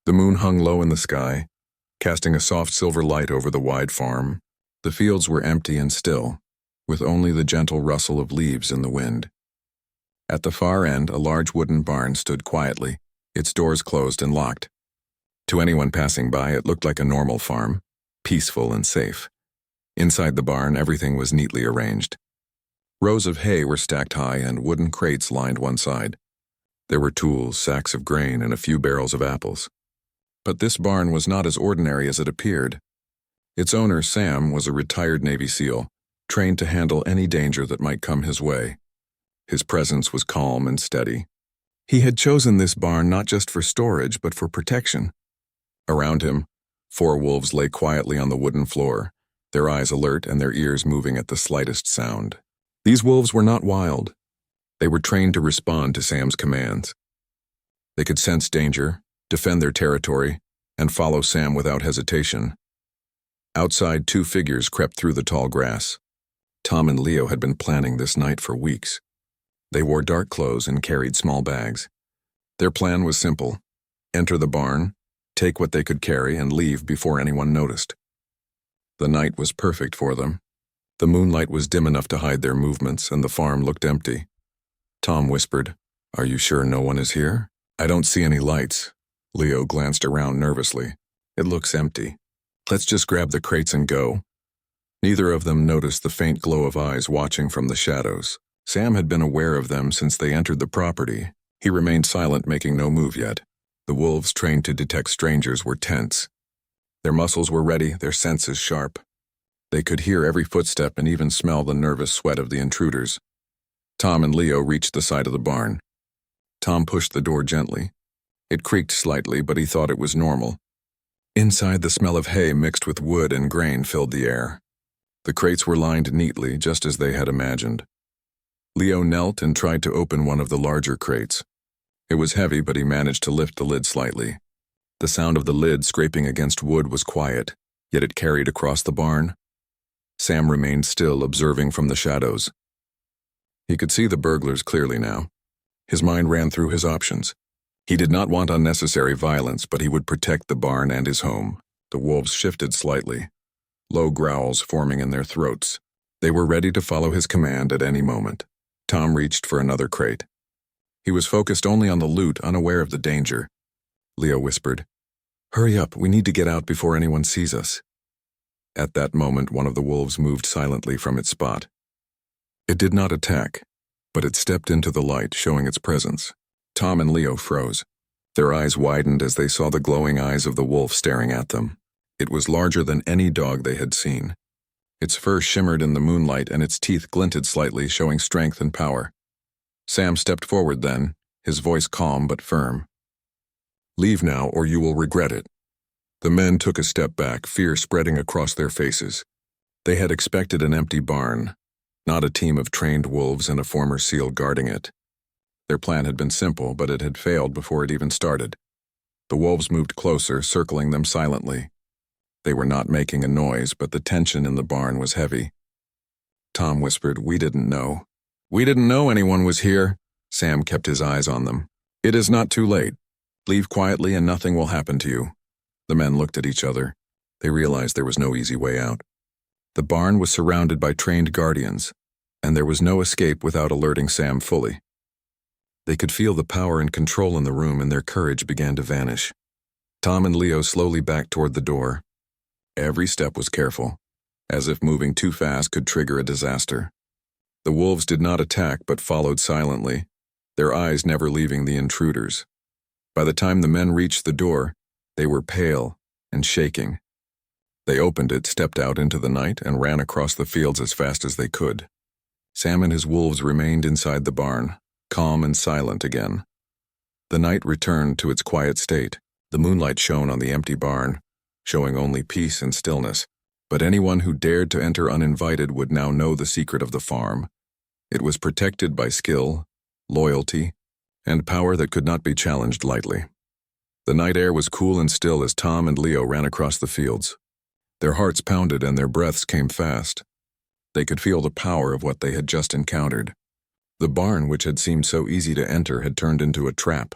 The moon hung low in the sky, casting a soft silver light over the wide farm. The fields were empty and still, with only the gentle rustle of leaves in the wind. At the far end, a large wooden barn stood quietly, its doors closed and locked. To anyone passing by, it looked like a normal farm, peaceful and safe. Inside the barn, everything was neatly arranged. Rows of hay were stacked high and wooden crates lined one side. There were tools, sacks of grain, and a few barrels of apples. But this barn was not as ordinary as it appeared. Its owner, Sam, was a retired Navy SEAL, trained to handle any danger that might come his way. His presence was calm and steady. He had chosen this barn not just for storage, but for protection. Around him, 4 wolves lay quietly on the wooden floor, their eyes alert and their ears moving at the slightest sound. These wolves were not wild. They were trained to respond to Sam's commands. They could sense danger, defend their territory, and follow Sam without hesitation. Outside, 2 figures crept through the tall grass. Tom and Leo had been planning this night for weeks. They wore dark clothes and carried small bags. Their plan was simple: enter the barn, take what they could carry, and leave before anyone noticed. The night was perfect for them. The moonlight was dim enough to hide their movements, and the farm looked empty. Tom whispered, "Are you sure no one is here?" "I don't see any lights." Leo glanced around nervously. "It looks empty. Let's just grab the crates and go." Neither of them noticed the faint glow of eyes watching from the shadows. Sam had been aware of them since they entered the property. He remained silent, making no move yet. The wolves, trained to detect strangers, were tense. Their muscles were ready, their senses sharp. They could hear every footstep and even smell the nervous sweat of the intruders. Tom and Leo reached the side of the barn. Tom pushed the door gently. It creaked slightly, but he thought it was normal. Inside, the smell of hay mixed with wood and grain filled the air. The crates were lined neatly, just as they had imagined. Leo knelt and tried to open one of the larger crates. It was heavy, but he managed to lift the lid slightly. The sound of the lid scraping against wood was quiet, yet it carried across the barn. Sam remained still, observing from the shadows. He could see the burglars clearly now. His mind ran through his options. He did not want unnecessary violence, but he would protect the barn and his home. The wolves shifted slightly, low growls forming in their throats. They were ready to follow his command at any moment. Tom reached for another crate. He was focused only on the loot, unaware of the danger. Leo whispered, "Hurry up, we need to get out before anyone sees us." At that moment, one of the wolves moved silently from its spot. It did not attack, but it stepped into the light, showing its presence. Tom and Leo froze. Their eyes widened as they saw the glowing eyes of the wolf staring at them. It was larger than any dog they had seen. Its fur shimmered in the moonlight and its teeth glinted slightly, showing strength and power. Sam stepped forward then, his voice calm but firm. "Leave now, or you will regret it." The men took a step back, fear spreading across their faces. They had expected an empty barn, not a team of trained wolves and a former SEAL guarding it. Their plan had been simple, but it had failed before it even started. The wolves moved closer, circling them silently. They were not making a noise, but the tension in the barn was heavy. Tom whispered, "We didn't know." "We didn't know anyone was here." Sam kept his eyes on them. "It is not too late. Leave quietly and nothing will happen to you." The men looked at each other. They realized there was no easy way out. The barn was surrounded by trained guardians, and there was no escape without alerting Sam fully. They could feel the power and control in the room, and their courage began to vanish. Tom and Leo slowly backed toward the door. Every step was careful, as if moving too fast could trigger a disaster. The wolves did not attack but followed silently, their eyes never leaving the intruders. By the time the men reached the door, they were pale and shaking. They opened it, stepped out into the night, and ran across the fields as fast as they could. Sam and his wolves remained inside the barn, calm and silent again. The night returned to its quiet state. The moonlight shone on the empty barn, showing only peace and stillness. But anyone who dared to enter uninvited would now know the secret of the farm. It was protected by skill, loyalty, and power that could not be challenged lightly. The night air was cool and still as Tom and Leo ran across the fields. Their hearts pounded and their breaths came fast. They could feel the power of what they had just encountered. The barn, which had seemed so easy to enter, had turned into a trap.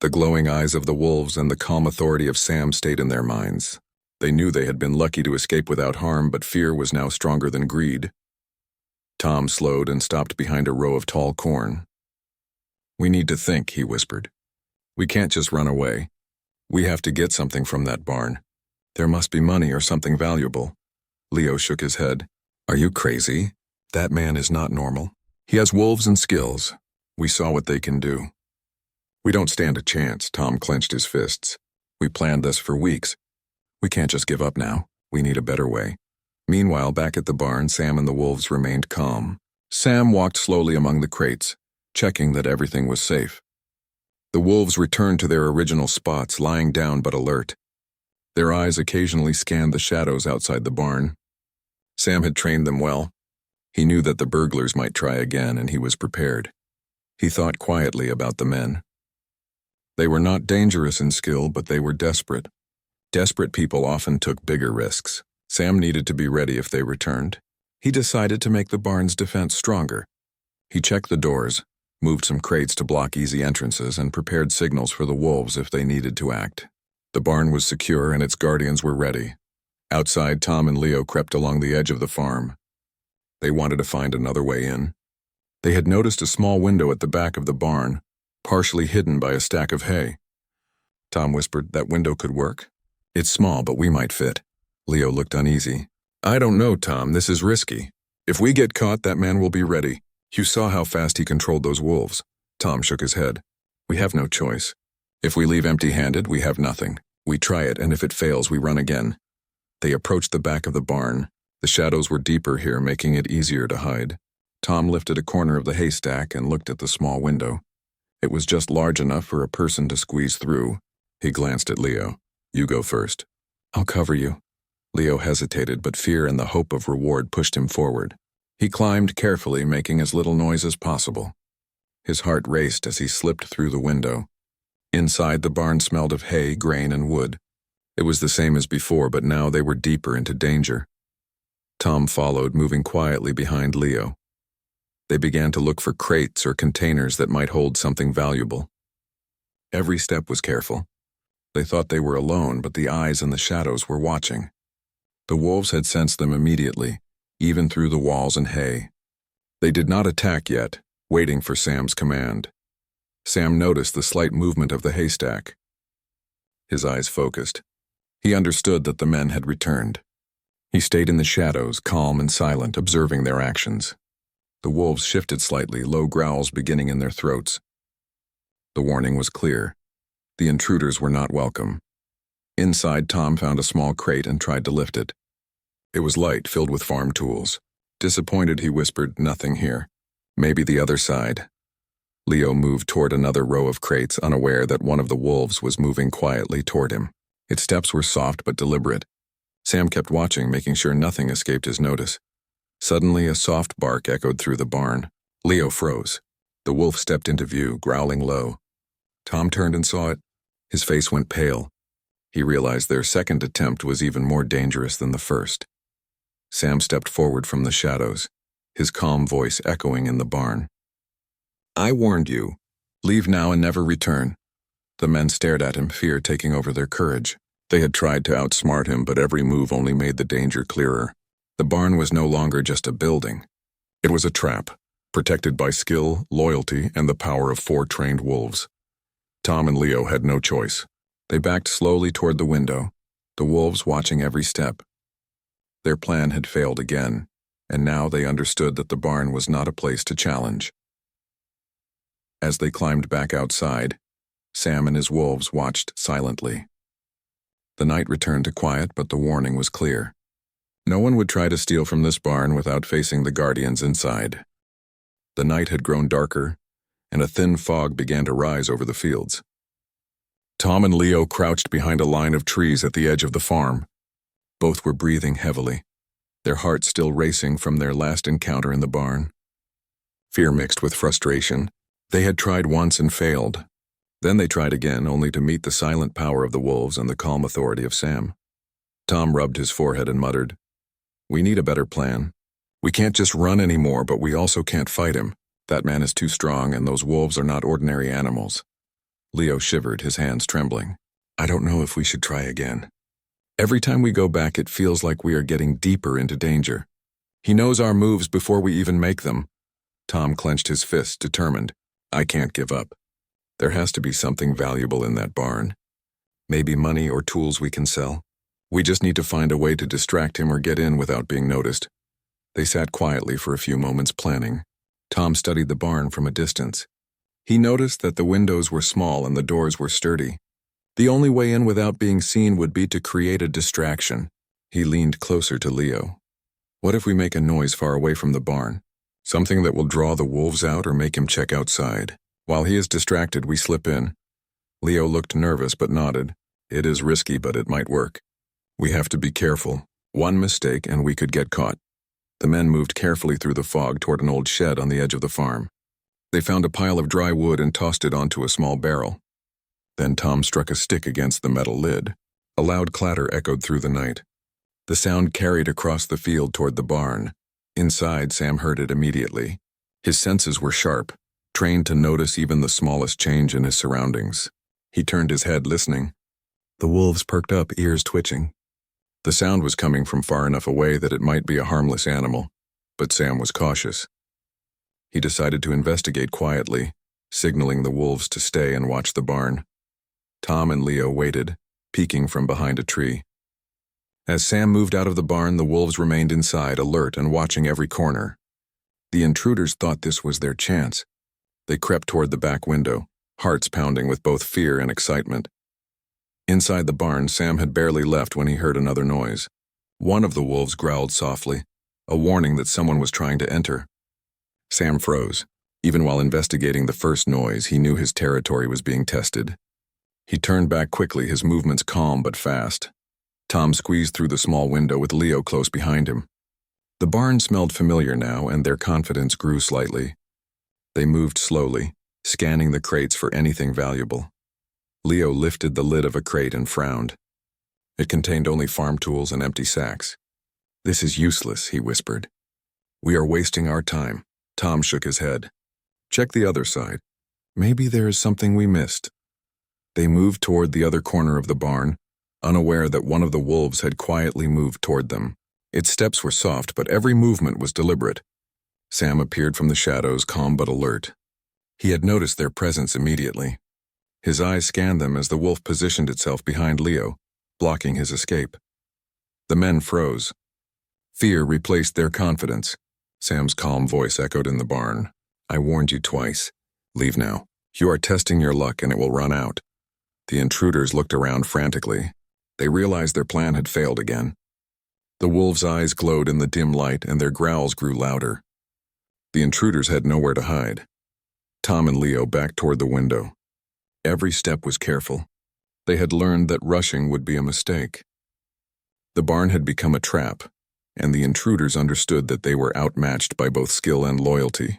The glowing eyes of the wolves and the calm authority of Sam stayed in their minds. They knew they had been lucky to escape without harm, but fear was now stronger than greed. Tom slowed and stopped behind a row of tall corn. "We need to think," he whispered. "We can't just run away. We have to get something from that barn. There must be money or something valuable." Leo shook his head. "Are you crazy? That man is not normal. He has wolves and skills. We saw what they can do." "We don't stand a chance," Tom clenched his fists. "We planned this for weeks. We can't just give up now. We need a better way." Meanwhile, back at the barn, Sam and the wolves remained calm. Sam walked slowly among the crates, checking that everything was safe. The wolves returned to their original spots, lying down but alert. Their eyes occasionally scanned the shadows outside the barn. Sam had trained them well. He knew that the burglars might try again, and he was prepared. He thought quietly about the men. They were not dangerous in skill, but they were desperate. Desperate people often took bigger risks. Sam needed to be ready if they returned. He decided to make the barn's defense stronger. He checked the doors, moved some crates to block easy entrances, and prepared signals for the wolves if they needed to act. The barn was secure and its guardians were ready. Outside, Tom and Leo crept along the edge of the farm. They wanted to find another way in. They had noticed a small window at the back of the barn, partially hidden by a stack of hay. Tom whispered, "That window could work. It's small, but we might fit." Leo looked uneasy. "I don't know, Tom. This is risky. If we get caught, that man will be ready. You saw how fast he controlled those wolves." Tom shook his head. "We have no choice. If we leave empty-handed, we have nothing. We try it, and if it fails, we run again." They approached the back of the barn. The shadows were deeper here, making it easier to hide. Tom lifted a corner of the haystack and looked at the small window. It was just large enough for a person to squeeze through. He glanced at Leo. "You go first." "I'll cover you." Leo hesitated, but fear and the hope of reward pushed him forward. He climbed carefully, making as little noise as possible. His heart raced as he slipped through the window. Inside, the barn smelled of hay, grain, and wood. It was the same as before, but now they were deeper into danger. Tom followed, moving quietly behind Leo. They began to look for crates or containers that might hold something valuable. Every step was careful. They thought they were alone, but the eyes in the shadows were watching. The wolves had sensed them immediately, even through the walls and hay. They did not attack yet, waiting for Sam's command. Sam noticed the slight movement of the haystack. His eyes focused. He understood that the men had returned. He stayed in the shadows, calm and silent, observing their actions. The wolves shifted slightly, low growls beginning in their throats. The warning was clear. The intruders were not welcome. Inside, Tom found a small crate and tried to lift it. It was light, filled with farm tools. Disappointed, he whispered, "Nothing here. Maybe the other side." Leo moved toward another row of crates, unaware that one of the wolves was moving quietly toward him. Its steps were soft but deliberate. Sam kept watching, making sure nothing escaped his notice. Suddenly, a soft bark echoed through the barn. Leo froze. The wolf stepped into view, growling low. Tom turned and saw it. His face went pale. He realized their second attempt was even more dangerous than the first. Sam stepped forward from the shadows, his calm voice echoing in the barn. "I warned you. Leave now and never return." The men stared at him, fear taking over their courage. They had tried to outsmart him, but every move only made the danger clearer. The barn was no longer just a building. It was a trap, protected by skill, loyalty, and the power of 4 trained wolves. Tom and Leo had no choice. They backed slowly toward the window, the wolves watching every step. Their plan had failed again, and now they understood that the barn was not a place to challenge. As they climbed back outside, Sam and his wolves watched silently. The night returned to quiet, but the warning was clear. No one would try to steal from this barn without facing the guardians inside. The night had grown darker, and a thin fog began to rise over the fields. Tom and Leo crouched behind a line of trees at the edge of the farm. Both were breathing heavily, their hearts still racing from their last encounter in the barn. Fear mixed with frustration. They had tried once and failed. Then they tried again, only to meet the silent power of the wolves and the calm authority of Sam. Tom rubbed his forehead and muttered, "We need a better plan. We can't just run anymore, but we also can't fight him. That man is too strong, and those wolves are not ordinary animals." Leo shivered, his hands trembling. I don't know if we should try again. Every time we go back, it feels like we are getting deeper into danger. He knows our moves before we even make them. Tom clenched his fists, determined. I can't give up. There has to be something valuable in that barn. Maybe money or tools we can sell. We just need to find a way to distract him or get in without being noticed. They sat quietly for a few moments, planning. Tom studied the barn from a distance. He noticed that the windows were small and the doors were sturdy. The only way in without being seen would be to create a distraction. He leaned closer to Leo. What if we make a noise far away from the barn? Something that will draw the wolves out or make him check outside. While he is distracted, we slip in. Leo looked nervous but nodded. It is risky, but it might work. We have to be careful. One mistake and we could get caught. The men moved carefully through the fog toward an old shed on the edge of the farm. They found a pile of dry wood and tossed it onto a small barrel. Then Tom struck a stick against the metal lid. A loud clatter echoed through the night. The sound carried across the field toward the barn. Inside, Sam heard it immediately. His senses were sharp, trained to notice even the smallest change in his surroundings. He turned his head, listening. The wolves perked up, ears twitching. The sound was coming from far enough away that it might be a harmless animal, but Sam was cautious. He decided to investigate quietly, signaling the wolves to stay and watch the barn. Tom and Leo waited, peeking from behind a tree. As Sam moved out of the barn, the wolves remained inside, alert and watching every corner. The intruders thought this was their chance. They crept toward the back window, hearts pounding with both fear and excitement. Inside the barn, Sam had barely left when he heard another noise. One of the wolves growled softly, a warning that someone was trying to enter. Sam froze. Even while investigating the first noise, he knew his territory was being tested. He turned back quickly, his movements calm but fast. Tom squeezed through the small window with Leo close behind him. The barn smelled familiar now, and their confidence grew slightly. They moved slowly, scanning the crates for anything valuable. Leo lifted the lid of a crate and frowned. It contained only farm tools and empty sacks. This is useless, he whispered. We are wasting our time. Tom shook his head. Check the other side. Maybe there is something we missed. They moved toward the other corner of the barn, unaware that one of the wolves had quietly moved toward them. Its steps were soft, but every movement was deliberate. Sam appeared from the shadows, calm but alert. He had noticed their presence immediately. His eyes scanned them as the wolf positioned itself behind Leo, blocking his escape. The men froze. Fear replaced their confidence. Sam's calm voice echoed in the barn. I warned you twice. Leave now. You are testing your luck and it will run out. The intruders looked around frantically. They realized their plan had failed again. The wolves' eyes glowed in the dim light and their growls grew louder. The intruders had nowhere to hide. Tom and Leo backed toward the window. Every step was careful. They had learned that rushing would be a mistake. The barn had become a trap, and the intruders understood that they were outmatched by both skill and loyalty.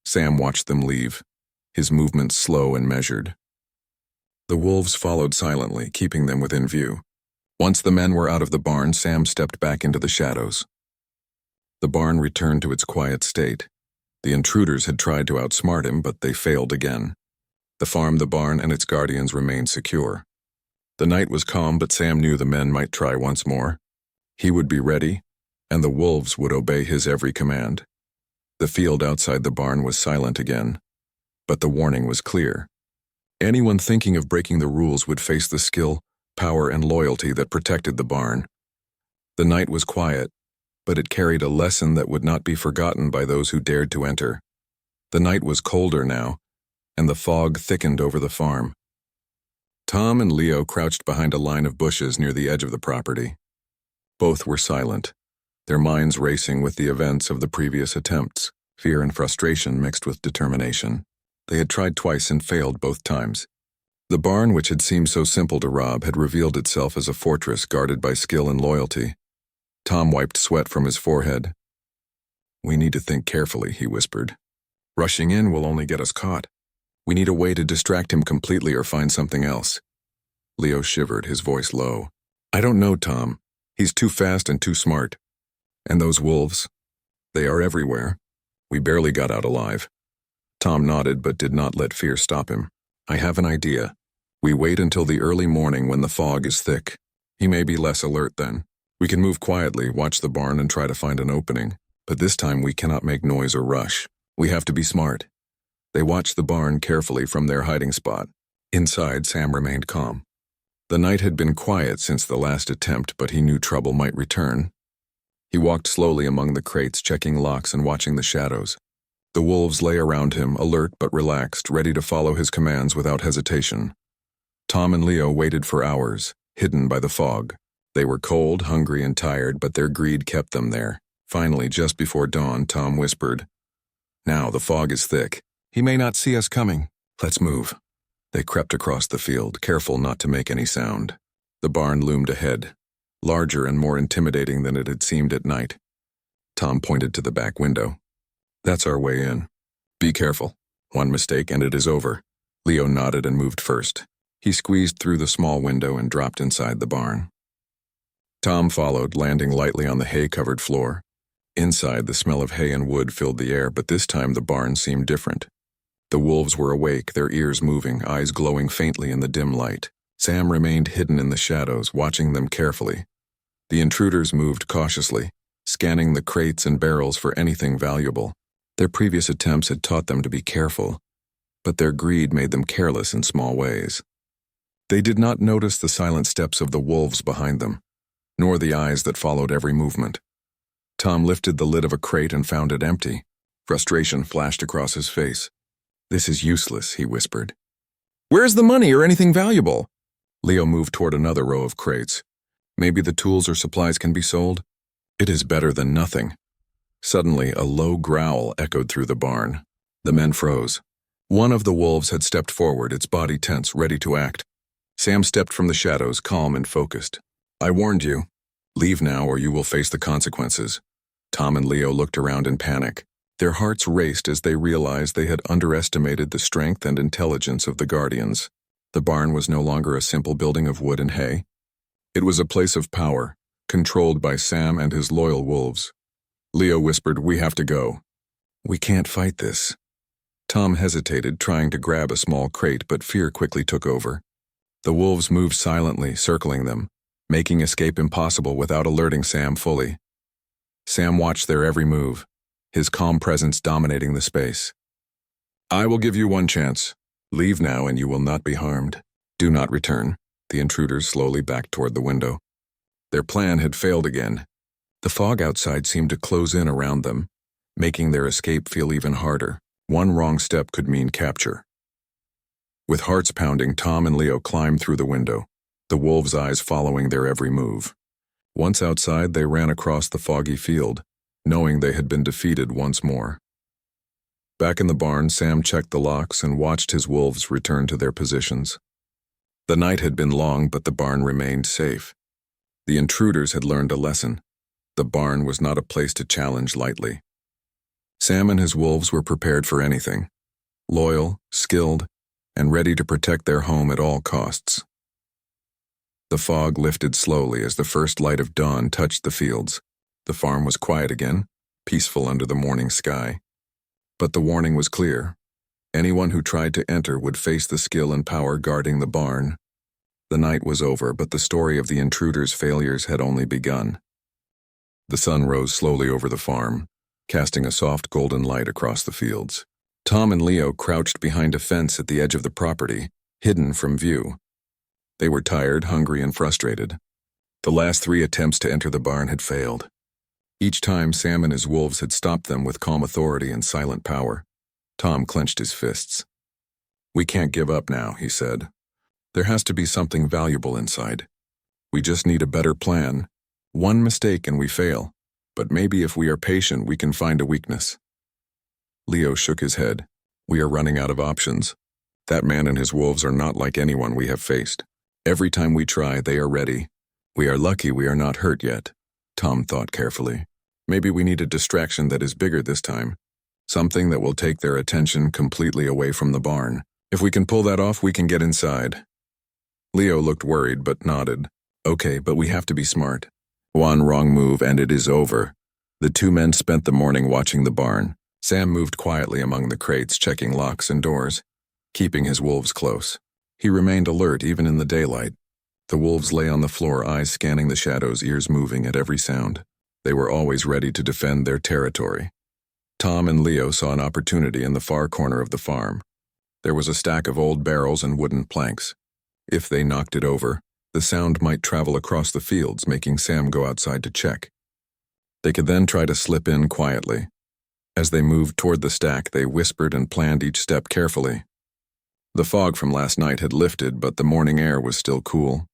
Sam watched them leave, his movements slow and measured. The wolves followed silently, keeping them within view. Once the men were out of the barn, Sam stepped back into the shadows. The barn returned to its quiet state. The intruders had tried to outsmart him, but they failed again. The farm, the barn, and its guardians remained secure. The night was calm, but Sam knew the men might try once more. He would be ready, and the wolves would obey his every command. The field outside the barn was silent again, but the warning was clear. Anyone thinking of breaking the rules would face the skill, power, and loyalty that protected the barn. The night was quiet, but it carried a lesson that would not be forgotten by those who dared to enter. The night was colder now, and the fog thickened over the farm. Tom and Leo crouched behind a line of bushes near the edge of the property. Both were silent, their minds racing with the events of the previous attempts, fear and frustration mixed with determination. They had tried twice and failed both times. The barn, which had seemed so simple to rob, had revealed itself as a fortress guarded by skill and loyalty. Tom wiped sweat from his forehead. We need to think carefully, he whispered. Rushing in will only get us caught. We need a way to distract him completely or find something else. Leo shivered, his voice low. I don't know, Tom. He's too fast and too smart. And those wolves? They are everywhere. We barely got out alive. Tom nodded but did not let fear stop him. I have an idea. We wait until the early morning when the fog is thick. He may be less alert then. We can move quietly, watch the barn, and try to find an opening. But this time we cannot make noise or rush. We have to be smart. They watched the barn carefully from their hiding spot. Inside, Sam remained calm. The night had been quiet since the last attempt, but he knew trouble might return. He walked slowly among the crates, checking locks and watching the shadows. The wolves lay around him, alert but relaxed, ready to follow his commands without hesitation. Tom and Leo waited for hours, hidden by the fog. They were cold, hungry, and tired, but their greed kept them there. Finally, just before dawn, Tom whispered, "Now the fog is thick. He may not see us coming. Let's move." They crept across the field, careful not to make any sound. The barn loomed ahead, larger and more intimidating than it had seemed at night. Tom pointed to the back window. "That's our way in. Be careful. One mistake and it is over." Leo nodded and moved first. He squeezed through the small window and dropped inside the barn. Tom followed, landing lightly on the hay-covered floor. Inside, the smell of hay and wood filled the air, but this time the barn seemed different. The wolves were awake, their ears moving, eyes glowing faintly in the dim light. Sam remained hidden in the shadows, watching them carefully. The intruders moved cautiously, scanning the crates and barrels for anything valuable. Their previous attempts had taught them to be careful, but their greed made them careless in small ways. They did not notice the silent steps of the wolves behind them, nor the eyes that followed every movement. Tom lifted the lid of a crate and found it empty. Frustration flashed across his face. "This is useless," he whispered. "Where's the money or anything valuable?" Leo moved toward another row of crates. "Maybe the tools or supplies can be sold? It is better than nothing." Suddenly, a low growl echoed through the barn. The men froze. One of the wolves had stepped forward, its body tense, ready to act. Sam stepped from the shadows, calm and focused. "I warned you. Leave now or you will face the consequences." Tom and Leo looked around in panic. Their hearts raced as they realized they had underestimated the strength and intelligence of the Guardians. The barn was no longer a simple building of wood and hay. It was a place of power, controlled by Sam and his loyal wolves. Leo whispered, "We have to go." "We can't fight this." Tom hesitated, trying to grab a small crate, but fear quickly took over. The wolves moved silently, circling them, making escape impossible without alerting Sam fully. Sam watched their every move, his calm presence dominating the space. "I will give you one chance. Leave now and you will not be harmed. Do not return." The intruders slowly backed toward the window. Their plan had failed again. The fog outside seemed to close in around them, making their escape feel even harder. One wrong step could mean capture. With hearts pounding, Tom and Leo climbed through the window, the wolves' eyes following their every move. Once outside, they ran across the foggy field, knowing they had been defeated once more. Back in the barn, Sam checked the locks and watched his wolves return to their positions. The night had been long, but the barn remained safe. The intruders had learned a lesson. The barn was not a place to challenge lightly. Sam and his wolves were prepared for anything, loyal, skilled, and ready to protect their home at all costs. The fog lifted slowly as the first light of dawn touched the fields. The farm was quiet again, peaceful under the morning sky. But the warning was clear. Anyone who tried to enter would face the skill and power guarding the barn. The night was over, but the story of the intruders' failures had only begun. The sun rose slowly over the farm, casting a soft golden light across the fields. Tom and Leo crouched behind a fence at the edge of the property, hidden from view. They were tired, hungry, and frustrated. The last 3 attempts to enter the barn had failed. Each time, Sam and his wolves had stopped them with calm authority and silent power. Tom clenched his fists. "We can't give up now," he said. "There has to be something valuable inside. We just need a better plan. One mistake and we fail, but maybe if we are patient, we can find a weakness." Leo shook his head. "We are running out of options. That man and his wolves are not like anyone we have faced. Every time we try, they are ready. We are lucky we are not hurt yet." Tom thought carefully. "Maybe we need a distraction that is bigger this time. Something that will take their attention completely away from the barn. If we can pull that off, we can get inside." Leo looked worried but nodded. "Okay, but we have to be smart. One wrong move and it is over." The 2 men spent the morning watching the barn. Sam moved quietly among the crates, checking locks and doors. keeping his wolves close. He remained alert even in the daylight. The wolves lay on the floor, eyes scanning the shadows, ears moving at every sound. They were always ready to defend their territory. Tom and Leo saw an opportunity in the far corner of the farm. There was a stack of old barrels and wooden planks. If they knocked it over, the sound might travel across the fields, making Sam go outside to check. They could then try to slip in quietly. As they moved toward the stack, they whispered and planned each step carefully. The fog from last night had lifted, but the morning air was still cool.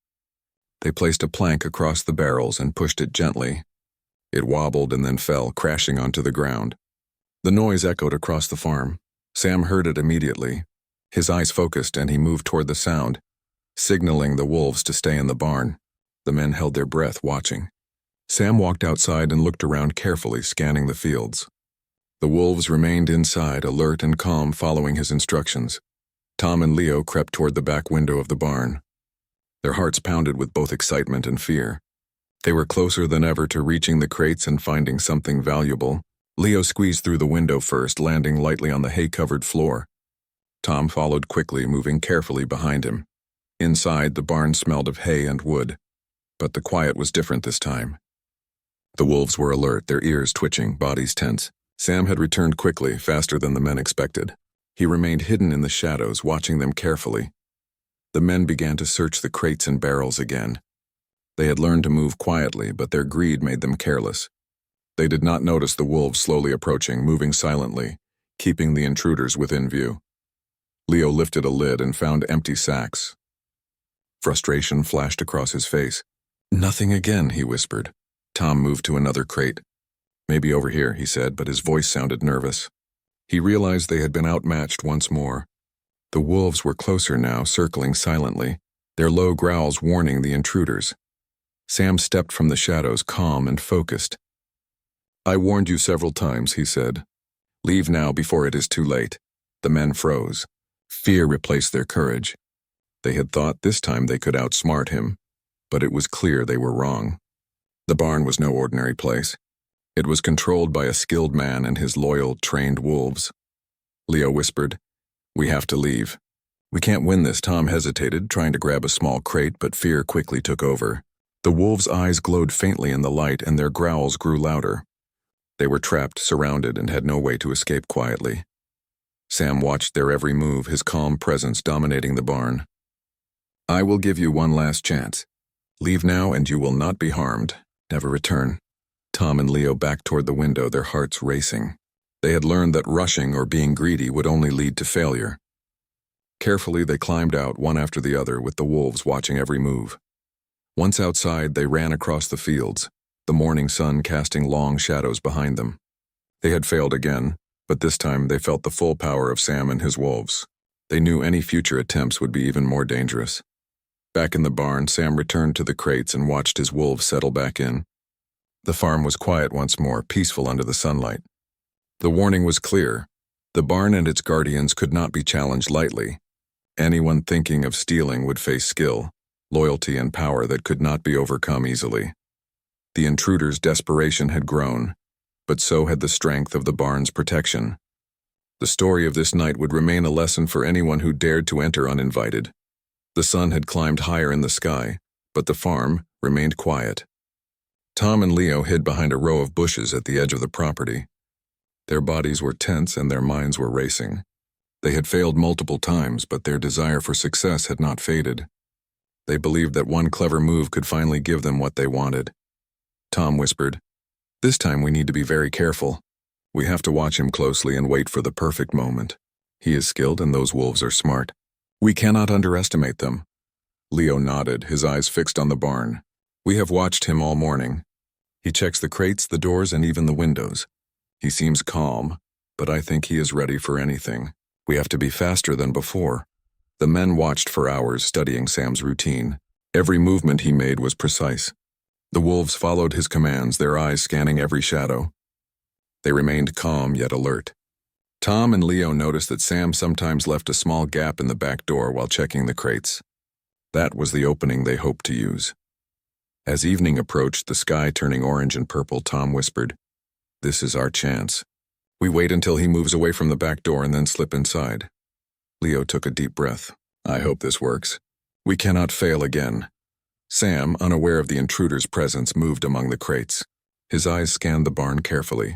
They placed a plank across the barrels and pushed it gently. It wobbled and then fell, crashing onto the ground. The noise echoed across the farm. Sam heard it immediately. His eyes focused and he moved toward the sound, signaling the wolves to stay in the barn. The men held their breath, watching. Sam walked outside and looked around carefully, scanning the fields. The wolves remained inside, alert and calm, following his instructions. Tom and Leo crept toward the back window of the barn. Their hearts pounded with both excitement and fear. They were closer than ever to reaching the crates and finding something valuable. Leo squeezed through the window first, landing lightly on the hay-covered floor. Tom followed quickly, moving carefully behind him. Inside, the barn smelled of hay and wood, but the quiet was different this time. The wolves were alert, their ears twitching, bodies tense. Sam had returned quickly, faster than the men expected. He remained hidden in the shadows, watching them carefully. The men began to search the crates and barrels again. They had learned to move quietly, but their greed made them careless. They did not notice the wolves slowly approaching, moving silently, keeping the intruders within view. Leo lifted a lid and found empty sacks. Frustration flashed across his face. "Nothing again," he whispered. Tom moved to another crate. "Maybe over here," he said, but his voice sounded nervous. He realized they had been outmatched once more. The wolves were closer now, circling silently, their low growls warning the intruders. Sam stepped from the shadows, calm and focused. "I warned you several times," he said. "Leave now before it is too late." The men froze. Fear replaced their courage. They had thought this time they could outsmart him, but it was clear they were wrong. The barn was no ordinary place. It was controlled by a skilled man and his loyal, trained wolves. Leo whispered, "We have to leave." "We can't win this." Tom hesitated, trying to grab a small crate, but fear quickly took over. The wolves' eyes glowed faintly in the light, and their growls grew louder. They were trapped, surrounded, and had no way to escape quietly. Sam watched their every move, his calm presence dominating the barn. "I will give you one last chance. Leave now and you will not be harmed. Never return." Tom and Leo backed toward the window, their hearts racing. They had learned that rushing or being greedy would only lead to failure. Carefully, they climbed out, one after the other, with the wolves watching every move. Once outside, they ran across the fields, the morning sun casting long shadows behind them. They had failed again, but this time they felt the full power of Sam and his wolves. They knew any future attempts would be even more dangerous. Back in the barn, Sam returned to the crates and watched his wolves settle back in. The farm was quiet once more, peaceful under the sunlight. The warning was clear. The barn and its guardians could not be challenged lightly. Anyone thinking of stealing would face skill, loyalty, and power that could not be overcome easily. The intruders' desperation had grown, but so had the strength of the barn's protection. The story of this night would remain a lesson for anyone who dared to enter uninvited. The sun had climbed higher in the sky, but the farm remained quiet. Tom and Leo hid behind a row of bushes at the edge of the property. Their bodies were tense and their minds were racing. They had failed multiple times, but their desire for success had not faded. They believed that one clever move could finally give them what they wanted. Tom whispered, "This time we need to be very careful. We have to watch him closely and wait for the perfect moment. He is skilled and those wolves are smart. We cannot underestimate them." Leo nodded, his eyes fixed on the barn. "We have watched him all morning. He checks the crates, the doors, and even the windows. He seems calm, but I think he is ready for anything. We have to be faster than before." The men watched for hours, studying Sam's routine. Every movement he made was precise. The wolves followed his commands, their eyes scanning every shadow. They remained calm yet alert. Tom and Leo noticed that Sam sometimes left a small gap in the back door while checking the crates. That was the opening they hoped to use. As evening approached, the sky turning orange and purple, Tom whispered, "This is our chance. We wait until he moves away from the back door and then slip inside." Leo took a deep breath. I hope this works. We cannot fail again. Sam, unaware of the intruder's presence, moved among the crates. His eyes scanned the barn carefully,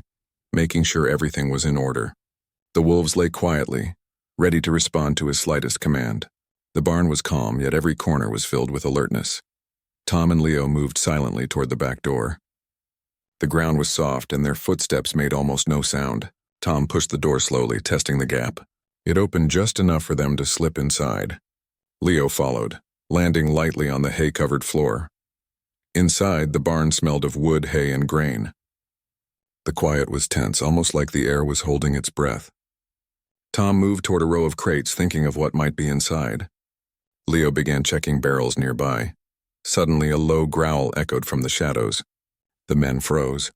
making sure everything was in order. The wolves lay quietly, ready to respond to his slightest command. The barn was calm, yet every corner was filled with alertness. Tom and Leo moved silently toward the back door. The ground was soft, and their footsteps made almost no sound. Tom pushed the door slowly, testing the gap. It opened just enough for them to slip inside. Leo followed, landing lightly on the hay-covered floor. Inside, the barn smelled of wood, hay, and grain. The quiet was tense, almost like the air was holding its breath. Tom moved toward a row of crates, thinking of what might be inside. Leo began checking barrels nearby. Suddenly, a low growl echoed from the shadows. The men froze.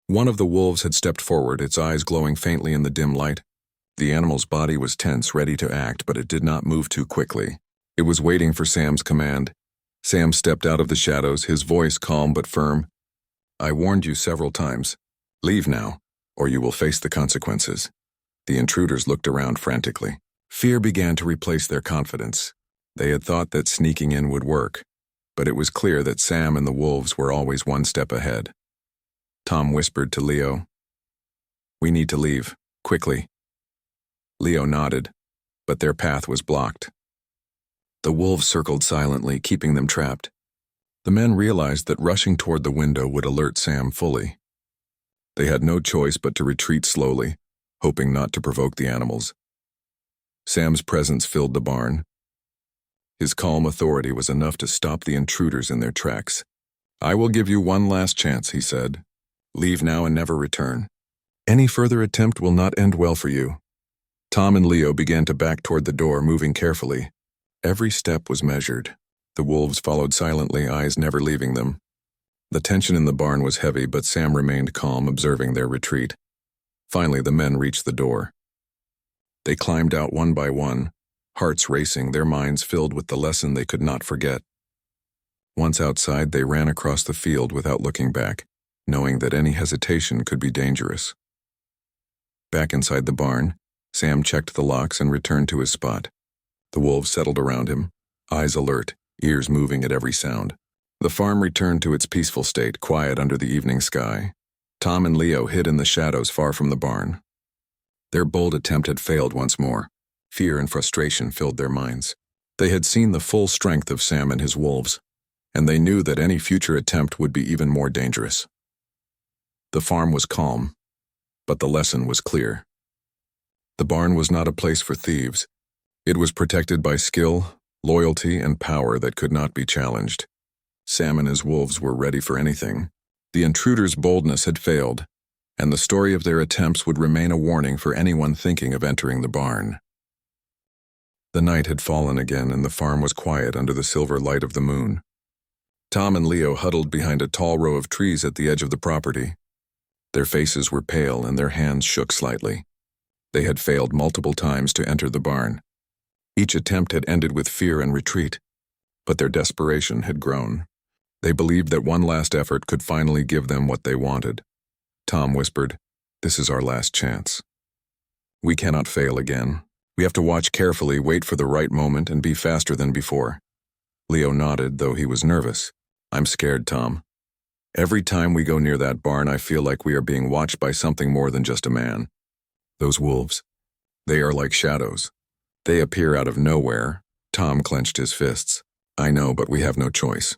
One of the wolves had stepped forward, its eyes glowing faintly in the dim light. The animal's body was tense, ready to act, but it did not move too quickly. It was waiting for Sam's command. Sam stepped out of the shadows, his voice calm but firm. I warned you several times. Leave now, or you will face the consequences. The intruders looked around frantically. Fear began to replace their confidence. They had thought that sneaking in would work, but it was clear that Sam and the wolves were always one step ahead. Tom whispered to Leo, "We need to leave, quickly." Leo nodded, but their path was blocked. The wolves circled silently, keeping them trapped. The men realized that rushing toward the window would alert Sam fully. They had no choice but to retreat slowly, hoping not to provoke the animals. Sam's presence filled the barn. His calm authority was enough to stop the intruders in their tracks. I will give you one last chance, he said. Leave now and never return. Any further attempt will not end well for you. Tom and Leo began to back toward the door, moving carefully. Every step was measured. The wolves followed silently, eyes never leaving them. The tension in the barn was heavy, but Sam remained calm, observing their retreat. Finally, the men reached the door. They climbed out one by one, hearts racing, their minds filled with the lesson they could not forget. Once outside, they ran across the field without looking back, knowing that any hesitation could be dangerous. Back inside the barn, Sam checked the locks and returned to his spot. The wolves settled around him, eyes alert, ears moving at every sound. The farm returned to its peaceful state, quiet under the evening sky. Tom and Leo hid in the shadows far from the barn. Their bold attempt had failed once more. Fear and frustration filled their minds. They had seen the full strength of Sam and his wolves, and they knew that any future attempt would be even more dangerous. The farm was calm, but the lesson was clear. The barn was not a place for thieves. It was protected by skill, loyalty, and power that could not be challenged. Sam and his wolves were ready for anything. The intruders' boldness had failed, and the story of their attempts would remain a warning for anyone thinking of entering the barn. The night had fallen again, and the farm was quiet under the silver light of the moon. Tom and Leo huddled behind a tall row of trees at the edge of the property. Their faces were pale and their hands shook slightly. They had failed multiple times to enter the barn. Each attempt had ended with fear and retreat, but their desperation had grown. They believed that one last effort could finally give them what they wanted. Tom whispered, "This is our last chance. We cannot fail again. We have to watch carefully, wait for the right moment, and be faster than before." Leo nodded, though he was nervous. "I'm scared, Tom. Every time we go near that barn, I feel like we are being watched by something more than just a man. Those wolves, they are like shadows. They appear out of nowhere." Tom clenched his fists. "I know, but we have no choice.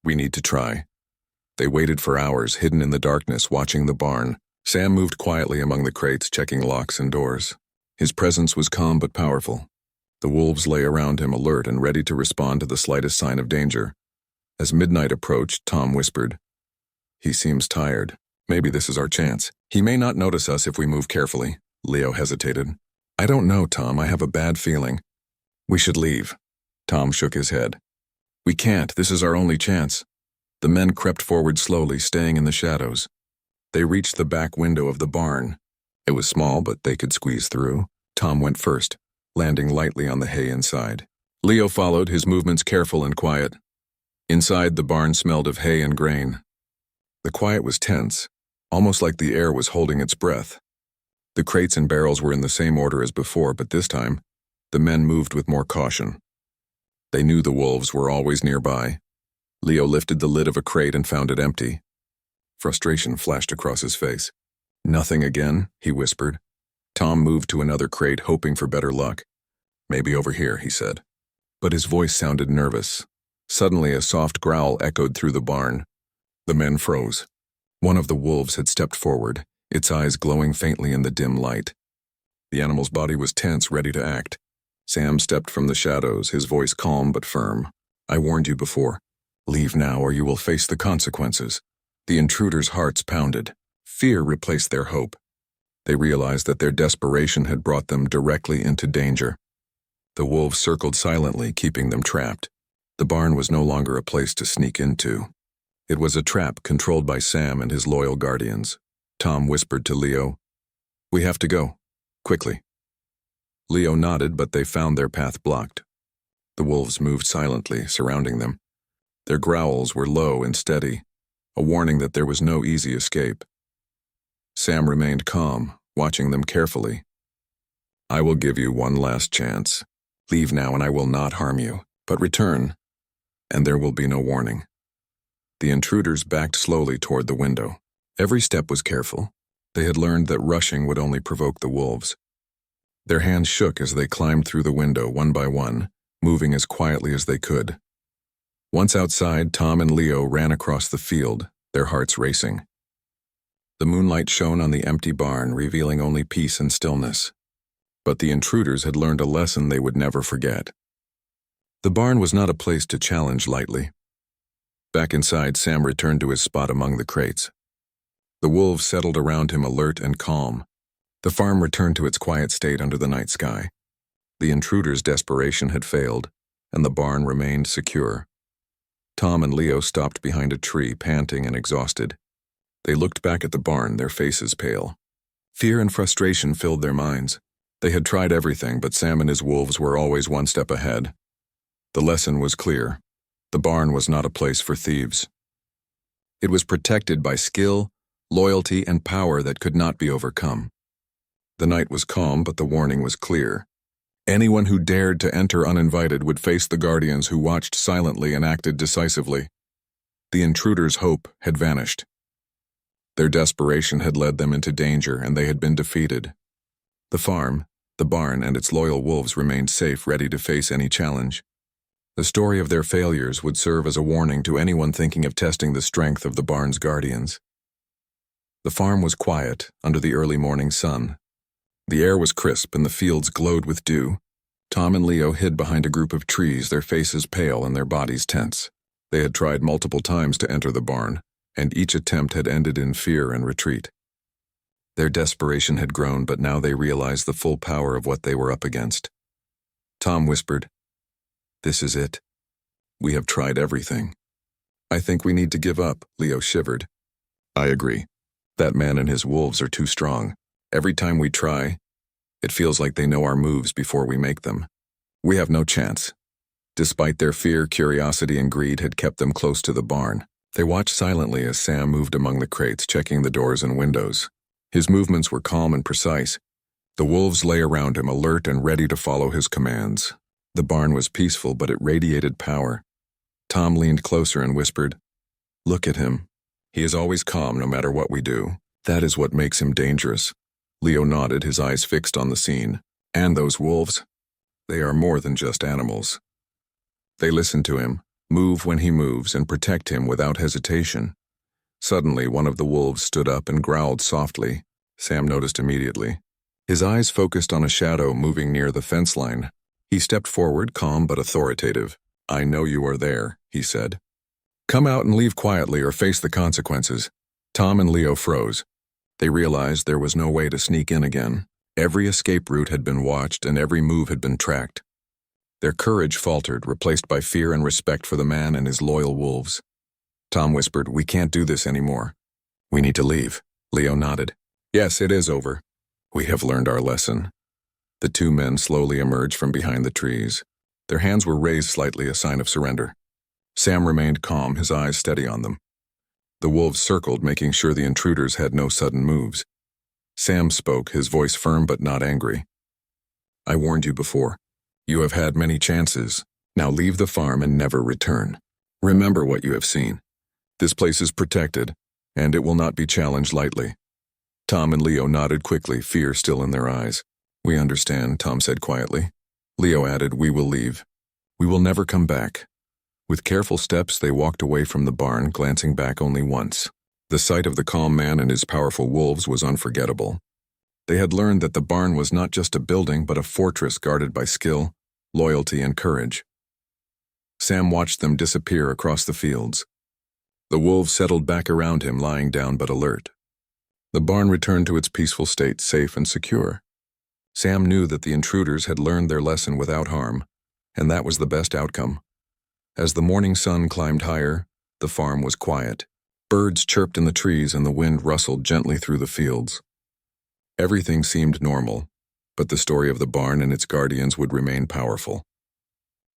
We need to try." They waited for hours, hidden in the darkness, watching the barn. Sam moved quietly among the crates, checking locks and doors. His presence was calm but powerful. The wolves lay around him, alert and ready to respond to the slightest sign of danger. As midnight approached, Tom whispered, "He seems tired. Maybe this is our chance. He may not notice us if we move carefully." Leo hesitated. "I don't know, Tom. I have a bad feeling." "We should leave." Tom shook his head. "We can't. This is our only chance." The men crept forward slowly, staying in the shadows. They reached the back window of the barn. It was small, but they could squeeze through. Tom went first, landing lightly on the hay inside. Leo followed, his movements careful and quiet. Inside, the barn smelled of hay and grain. The quiet was tense, almost like the air was holding its breath. The crates and barrels were in the same order as before, but this time, The men moved with more caution. They knew the wolves were always nearby. Leo lifted the lid of a crate and found it empty. Frustration flashed across his face. "Nothing again?" he whispered. Tom moved to another crate, hoping for better luck. "Maybe over here," he said. But his voice sounded nervous. Suddenly, a soft growl echoed through the barn. The men froze. One of the wolves had stepped forward, its eyes glowing faintly in the dim light. The animal's body was tense, ready to act. Sam stepped from the shadows, his voice calm but firm. "I warned you before. Leave now or you will face the consequences." The intruders' hearts pounded. Fear replaced their hope. They realized that their desperation had brought them directly into danger. The wolves circled silently, keeping them trapped. The barn was no longer a place to sneak into. It was a trap controlled by Sam and his loyal guardians. Tom whispered to Leo, "We have to go. Quickly." Leo nodded, but they found their path blocked. The wolves moved silently, surrounding them. Their growls were low and steady, a warning that there was no easy escape. Sam remained calm, watching them carefully. "I will give you one last chance. Leave now and I will not harm you, but return, and there will be no warning." The intruders backed slowly toward the window. Every step was careful. They had learned that rushing would only provoke the wolves. Their hands shook as they climbed through the window one by one, moving as quietly as they could. Once outside, Tom and Leo ran across the field, their hearts racing. The moonlight shone on the empty barn, revealing only peace and stillness. But the intruders had learned a lesson they would never forget. The barn was not a place to challenge lightly. Back inside, Sam returned to his spot among the crates. The wolves settled around him, alert and calm. The farm returned to its quiet state under the night sky. The intruders' desperation had failed, and the barn remained secure. Tom and Leo stopped behind a tree, panting and exhausted. They looked back at the barn, their faces pale. Fear and frustration filled their minds. They had tried everything, but Sam and his wolves were always one step ahead. The lesson was clear. The barn was not a place for thieves. It was protected by skill, loyalty, and power that could not be overcome. The night was calm, but the warning was clear. Anyone who dared to enter uninvited would face the guardians who watched silently and acted decisively. The intruders' hope had vanished. Their desperation had led them into danger, and they had been defeated. The farm, the barn, and its loyal wolves remained safe, ready to face any challenge. The story of their failures would serve as a warning to anyone thinking of testing the strength of the barn's guardians. The farm was quiet under the early morning sun. The air was crisp and the fields glowed with dew. Tom and Leo hid behind a group of trees, their faces pale and their bodies tense. They had tried multiple times to enter the barn, and each attempt had ended in fear and retreat. Their desperation had grown, but now they realized the full power of what they were up against. Tom whispered, "This is it. We have tried everything." "I think we need to give up," Leo shivered. "I agree. That man and his wolves are too strong. Every time we try, it feels like they know our moves before we make them. We have no chance." Despite their fear, curiosity, and greed had kept them close to the barn. They watched silently as Sam moved among the crates, checking the doors and windows. His movements were calm and precise. The wolves lay around him, alert and ready to follow his commands. The barn was peaceful, but it radiated power. Tom leaned closer and whispered, "Look at him. He is always calm no matter what we do. That is what makes him dangerous." Leo nodded, his eyes fixed on the scene. "And those wolves? They are more than just animals. They listen to him, move when he moves, and protect him without hesitation." Suddenly, one of the wolves stood up and growled softly. Sam noticed immediately. His eyes focused on a shadow moving near the fence line. He stepped forward, calm but authoritative. "I know you are there," he said. "Come out and leave quietly or face the consequences." Tom and Leo froze. They realized there was no way to sneak in again. Every escape route had been watched and every move had been tracked. Their courage faltered, replaced by fear and respect for the man and his loyal wolves. Tom whispered, "We can't do this anymore. We need to leave." Leo nodded. "Yes, it is over. We have learned our lesson." The two men slowly emerged from behind the trees. Their hands were raised slightly, a sign of surrender. Sam remained calm, his eyes steady on them. The wolves circled, making sure the intruders had no sudden moves. Sam spoke, his voice firm but not angry. "I warned you before. You have had many chances. Now leave the farm and never return. Remember what you have seen. This place is protected, and it will not be challenged lightly." Tom and Leo nodded quickly, fear still in their eyes. "We understand," Tom said quietly. Leo added, "We will leave. We will never come back." With careful steps, they walked away from the barn, glancing back only once. The sight of the calm man and his powerful wolves was unforgettable. They had learned that the barn was not just a building, but a fortress guarded by skill, loyalty, and courage. Sam watched them disappear across the fields. The wolves settled back around him, lying down but alert. The barn returned to its peaceful state, safe and secure. Sam knew that the intruders had learned their lesson without harm, and that was the best outcome. As the morning sun climbed higher, the farm was quiet. Birds chirped in the trees and the wind rustled gently through the fields. Everything seemed normal, but the story of the barn and its guardians would remain powerful.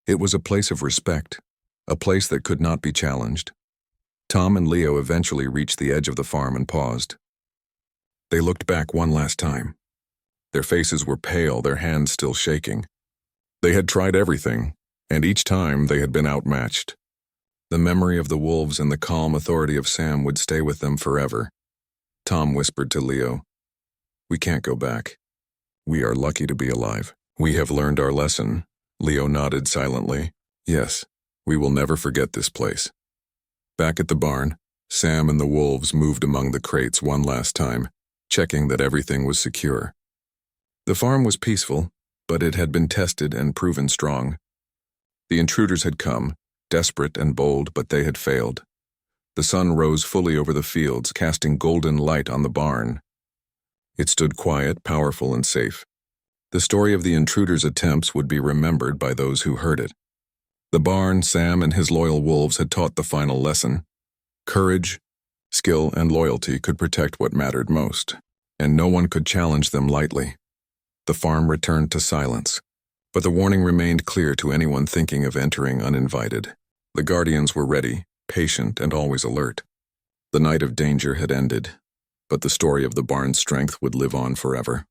It was a place of respect, a place that could not be challenged. Tom and Leo eventually reached the edge of the farm and paused. They looked back one last time. Their faces were pale, their hands still shaking. They had tried everything, and each time they had been outmatched. The memory of the wolves and the calm authority of Sam would stay with them forever. Tom whispered to Leo, "We can't go back. We are lucky to be alive. We have learned our lesson." Leo nodded silently. "Yes, we will never forget this place." Back at the barn, Sam and the wolves moved among the crates one last time, checking that everything was secure. The farm was peaceful, but it had been tested and proven strong. The intruders had come, desperate and bold, but they had failed. The sun rose fully over the fields, casting golden light on the barn. It stood quiet, powerful, and safe. The story of the intruders' attempts would be remembered by those who heard it. The barn, Sam, and his loyal wolves had taught the final lesson. Courage, skill, and loyalty could protect what mattered most, and no one could challenge them lightly. The farm returned to silence, but the warning remained clear to anyone thinking of entering uninvited. The guardians were ready, patient, and always alert. The night of danger had ended, but the story of the barn's strength would live on forever.